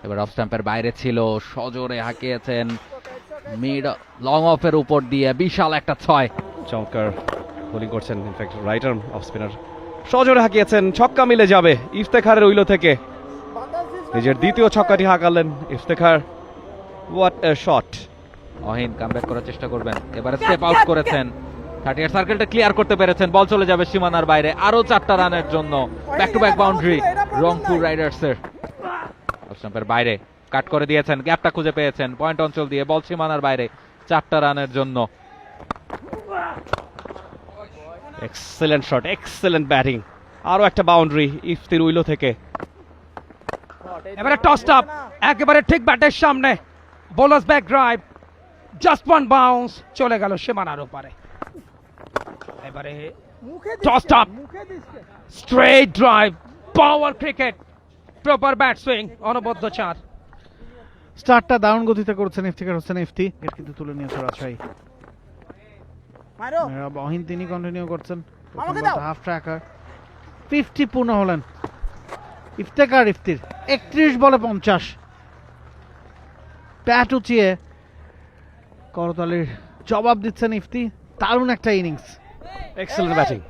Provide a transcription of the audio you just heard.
এবার অফ স্ট্যাম্পের বাইরে ছিল, সজোরে হাঁকিয়েছেন মিড লং অফের উপর দিয়ে, বিশাল একটা 6। চমৎকার বোলিং করছেন, in fact right arm off spinner সজোরে হাঁকিয়েছেন, ছক্কা মিলে যাবে ইফতেখারের উইলো থেকে। নিজের দ্বিতীয় ছক্কাটি হাঁকালেন ইফতেখার। What a shot! অহিন কামব্যাক করার চেষ্টা করবেন, এবারে স্টেপ আউট করেছেন, 38 সার্কেলটা ক্লিয়ার করতে পেরেছেন, বল চলে যাবে সীমানার বাইরে, আরো 4টা রানের জন্য back to back boundary Rangpur রাইডার্সের। অফ স্ট্যাম্পের বাইরে কাট করে দিয়েছেন, গ্যাপটা খুঁজে পেয়েছেন, পয়েন্ট অঞ্চল দিয়ে বল সীমানার বাইরে, 4টা রানের জন্য। এক্সেলেন্ট শট, এক্সেলেন্ট ব্যাটিং, আরো একটা বাউন্ডারি ইফতির উইলো থেকে। এবারে টসড আপ একেবারে ঠিক ব্যাটের সামনে, bowlers back drive, just one bounce, চলে গেল সীমানার ওপারে। এবারে টসড আপ, স্ট্রেট ড্রাইভ, পাওয়ার ক্রিকেট, প্রপার ব্যাট সুইং, অনবদ্য 4। স্টার্টটা দারুণ গতিতে করছেন ইফতিখার হোসেন ইফতি, কিন্তু তুলে নিয়েছে রাজশাহী। অহিন তিনি কন্টিনিউ করছেন, হাফ ট্র্যাকার 50 পূর্ণ হলেন ইফতেখার ইফতির। 31 বলে 50, ব্যাট উঁচিয়ে করতালির জবাব দিচ্ছেন ইফতি। দারুণ একটা ইনিংস। Excellent batting.